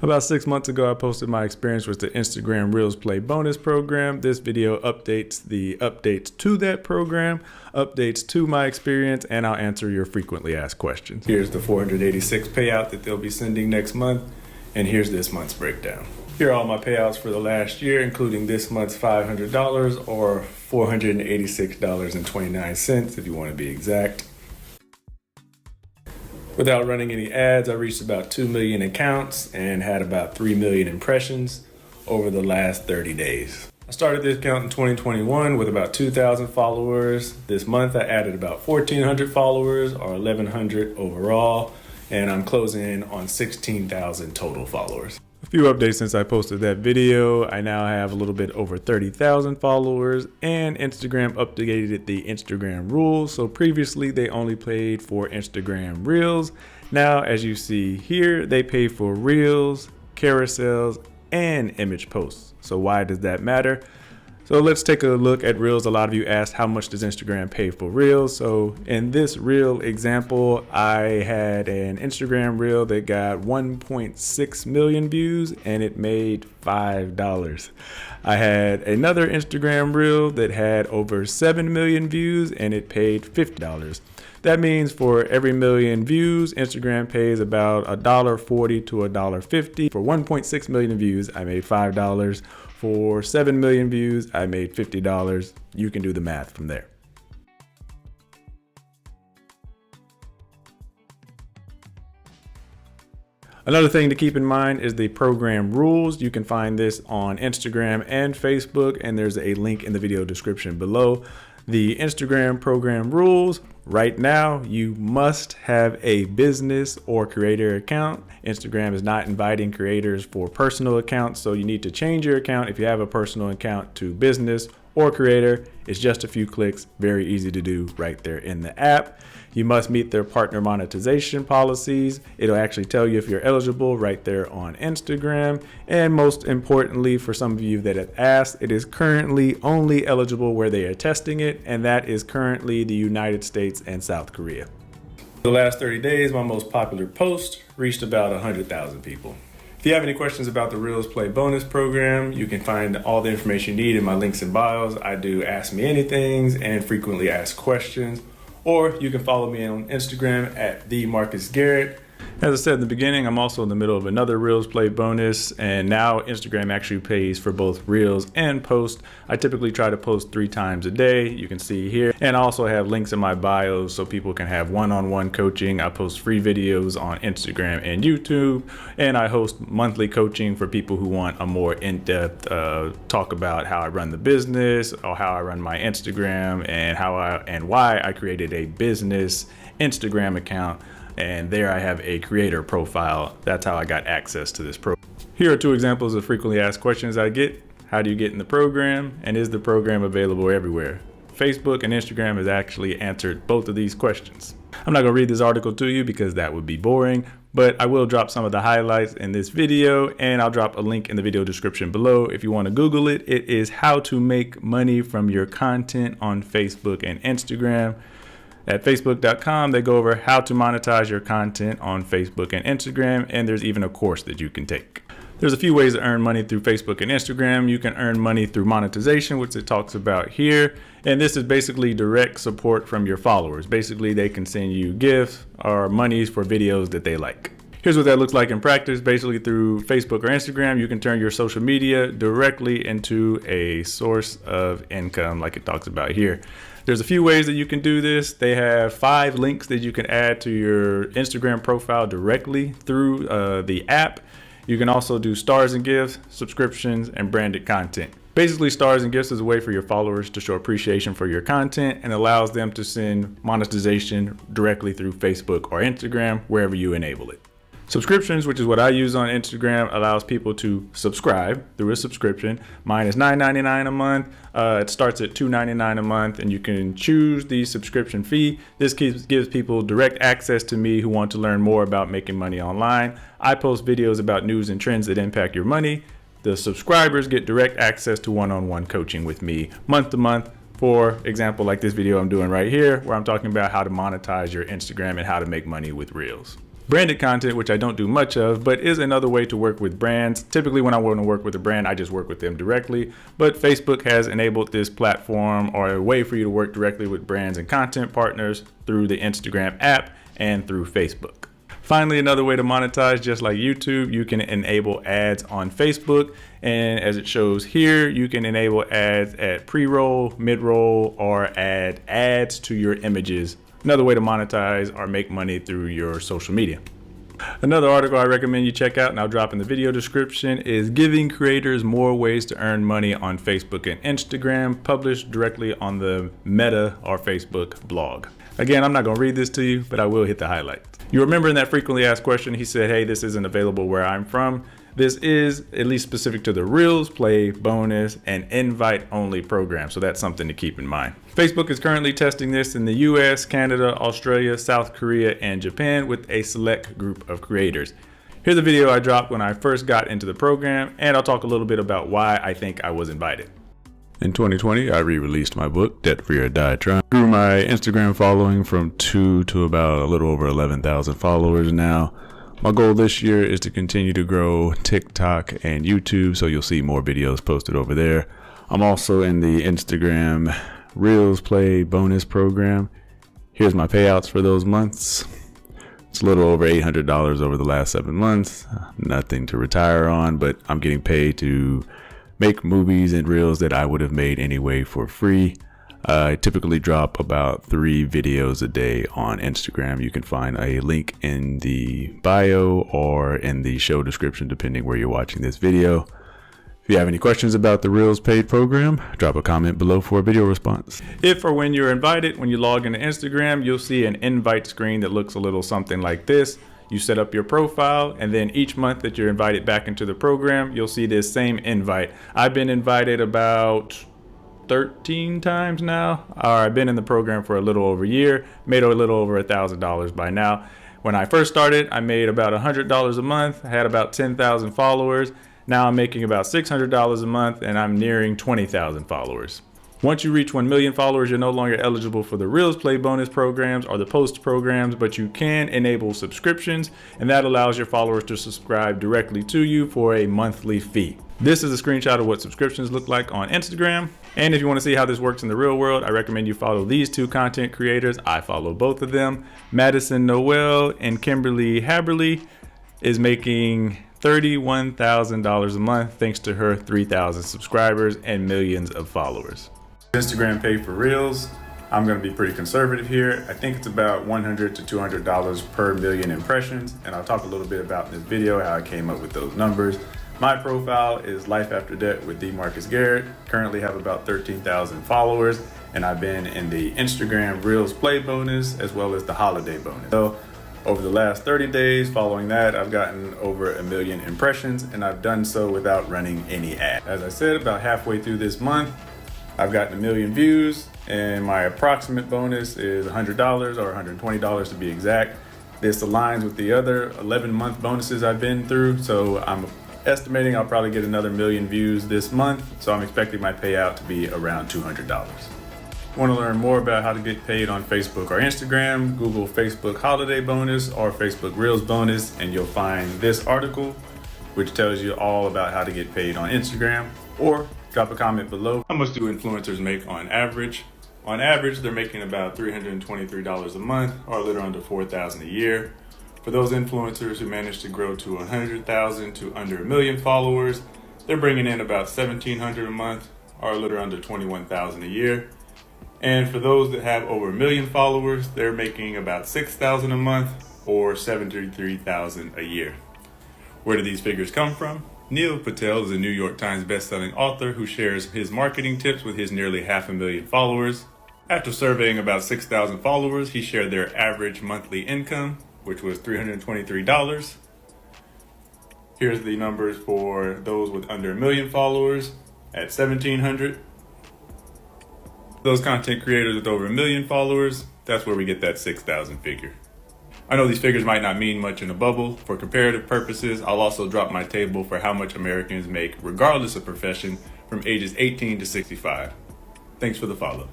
About 6 months ago, I posted my experience with the Instagram Reels Play bonus program. This video updates the updates to that program, updates to my experience, and I'll answer your frequently asked questions. Here's the 486 payout that they'll be sending next month, and here's this month's breakdown. Here are all my payouts for the last year, including this month's $500 or $486.29 if you want to be exact. Without running any ads, I reached about 2 million accounts and had about 3 million impressions over the last 30 days. I started this account in 2021 with about 2,000 followers. This month I added about 1,400 followers or 1,100 overall, and I'm closing in on 16,000 total followers. A few updates since I posted that video. I now have a little bit over 30,000 followers, and Instagram updated the Instagram rules. So previously they only paid for Instagram Reels. Now, as you see here, they pay for Reels, carousels, and image posts. So why does that matter? So let's take a look at Reels. A lot of you asked, how much does Instagram pay for Reels? So in this Reel example, I had an Instagram Reel that got 1.6 million views and it made $5. I had another Instagram Reel that had over 7 million views and it paid $50. That means for every million views, Instagram pays about $1.40 to $1.50. For 1.6 million views, I made $5. For 7 million views, I made $50. You can do the math from there. Another thing to keep in mind is the program rules. You can find this on Instagram and Facebook, and there's a link in the video description below. The Instagram program rules: right now, you must have a business or creator account. Instagram is not inviting creators for personal accounts, so you need to change your account if you have a personal account to business or creator. It's just a few clicks, very easy to do right there in the app. You must meet their partner monetization policies. It'll actually tell you if you're eligible right there on Instagram. And most importantly, for some of you that have asked, it is currently only eligible where they are testing it, and that is currently the United States and South Korea. The last 30 days, my most popular post reached about 100,000 people. If you have any questions about the Reels Play bonus program, you can find all the information you need in my links and bios. I do Ask Me Anythings and frequently asked questions. Or you can follow me on Instagram at @TheMarcusGarrett. As I said in the beginning, I'm also in the middle of another Reels Play bonus, and now Instagram actually pays for both Reels and posts. I typically try to post 3 times a day, you can see here. And I also have links in my bios so people can have one-on-one coaching. I post free videos on Instagram and YouTube, and I host monthly coaching for people who want a more in-depth talk about how I run the business or how I run my Instagram and why I created a business Instagram account. And there I have a creator profile. That's how I got access to this program. Here are 2 examples of frequently asked questions I get. How do you get in the program? And is the program available everywhere? Facebook and Instagram has actually answered both of these questions. I'm not gonna read this article to you because that would be boring, but I will drop some of the highlights in this video, and I'll drop a link in the video description below if you want to Google it. It is how to make money from your content on Facebook and Instagram. At facebook.com, they go over how to monetize your content on Facebook and Instagram, and there's even a course that you can take. There's a few ways to earn money through Facebook and Instagram. You can earn money through monetization, which it talks about here. And this is basically direct support from your followers. Basically, they can send you gifts or monies for videos that they like. Here's what that looks like in practice. Basically, through Facebook or Instagram, you can turn your social media directly into a source of income like it talks about here. There's a few ways that you can do this. They have 5 links that you can add to your Instagram profile directly through the app. You can also do stars and gifts, subscriptions, and branded content. Basically, stars and gifts is a way for your followers to show appreciation for your content and allows them to send monetization directly through Facebook or Instagram, wherever you enable it. Subscriptions, which is what I use on Instagram, allows people to subscribe through a subscription. Mine is $9.99 a month. It starts at $2.99 a month, and you can choose the subscription fee. This gives people direct access to me who want to learn more about making money online. I post videos about news and trends that impact your money. The subscribers get direct access to one-on-one coaching with me month to month. For example, like this video I'm doing right here, where I'm talking about how to monetize your Instagram and how to make money with Reels. Branded content, which I don't do much of, but is another way to work with brands. Typically when I want to work with a brand, I just work with them directly, but Facebook has enabled this platform or a way for you to work directly with brands and content partners through the Instagram app and through Facebook. Finally, another way to monetize, just like YouTube, you can enable ads on Facebook. And as it shows here, you can enable ads at pre-roll, mid-roll, or add ads to your images. Another way to monetize or make money through your social media. Another article I recommend you check out, and I'll drop in the video description, is Giving Creators More Ways to Earn Money on Facebook and Instagram, published directly on the Meta or Facebook blog. Again, I'm not going to read this to you, but I will hit the highlights. You remember in that frequently asked question, he said, hey, this isn't available where I'm from. This is at least specific to the Reels, Play, Bonus, and Invite only program. So that's something to keep in mind. Facebook is currently testing this in the US, Canada, Australia, South Korea, and Japan with a select group of creators. Here's a video I dropped when I first got into the program, and I'll talk a little bit about why I think I was invited. In 2020, I re-released my book, Debt Free or Die Trying. Grew my Instagram following from 2 to about a little over 11,000 followers now. My goal this year is to continue to grow TikTok and YouTube, so you'll see more videos posted over there. I'm also in the Instagram Reels, Play, Bonus program. Here's my payouts for those months. It's a little over $800 over the last 7 months. Nothing to retire on, but I'm getting paid to make movies and reels that I would have made anyway for free. I typically drop about 3 videos a day on Instagram. You can find a link in the bio or in the show description, depending where you're watching this video. If you have any questions about the Reels paid program, drop a comment below for a video response. If or when you're invited, when you log into Instagram, you'll see an invite screen that looks a little something like this. You set up your profile, and then each month that you're invited back into the program, you'll see this same invite. I've been invited about 13 times now, or I've been in the program for a little over a year, made a little over $1,000 by now. When I first started, I made about $100 a month, I had about 10,000 followers. Now I'm making about $600 a month, and I'm nearing 20,000 followers. Once you reach 1 million followers, you're no longer eligible for the Reels, Play, Bonus programs or the Post programs, but you can enable subscriptions, and that allows your followers to subscribe directly to you for a monthly fee. This is a screenshot of what subscriptions look like on Instagram. And if you want to see how this works in the real world, I recommend you follow these 2 content creators. I follow both of them. Madison Noel and Kimberly Haberly is making $31,000 a month thanks to her 3,000 subscribers and millions of followers. Instagram pay for Reels, I'm going to be pretty conservative here. I think it's about $100 to $200 per million impressions, and I'll talk a little bit about in this video how I came up with those numbers. My profile is Life After Debt with DeMarcus Garrett. Currently have about 13,000 followers, and I've been in the Instagram Reels Play Bonus as well as the Holiday Bonus. So over the last 30 days following that, I've gotten over 1 million impressions, and I've done so without running any ads. As I said, about halfway through this month, I've gotten 1 million views, and my approximate bonus is $100 or $120 to be exact. This aligns with the other 11-month bonuses I've been through, so I'm estimating I'll probably get another 1 million views this month, so I'm expecting my payout to be around $200. Want to learn more about how to get paid on Facebook or Instagram? Google Facebook Holiday Bonus or Facebook Reels Bonus, and you'll find this article, which tells you all about how to get paid on Instagram, or drop a comment below. How much do influencers make on average? On average, they're making about $323 a month, or a little under $4,000 a year. For those influencers who manage to grow to 100,000 to under 1 million followers, they're bringing in about $1,700 a month, or a little under $21,000 a year. And for those that have over 1 million followers, they're making about $6,000 a month, or $73,000 a year. Where do these figures come from? Neil Patel is a New York Times bestselling author who shares his marketing tips with his nearly 500,000 followers. After surveying about 6,000 followers, he shared their average monthly income, which was $323. Here's the numbers for those with under 1 million followers at $1,700. Those content creators with over 1 million followers, that's where we get that 6,000 figure. I know these figures might not mean much in a bubble. For comparative purposes, I'll also drop my table for how much Americans make regardless of profession from ages 18 to 65. Thanks for the follow.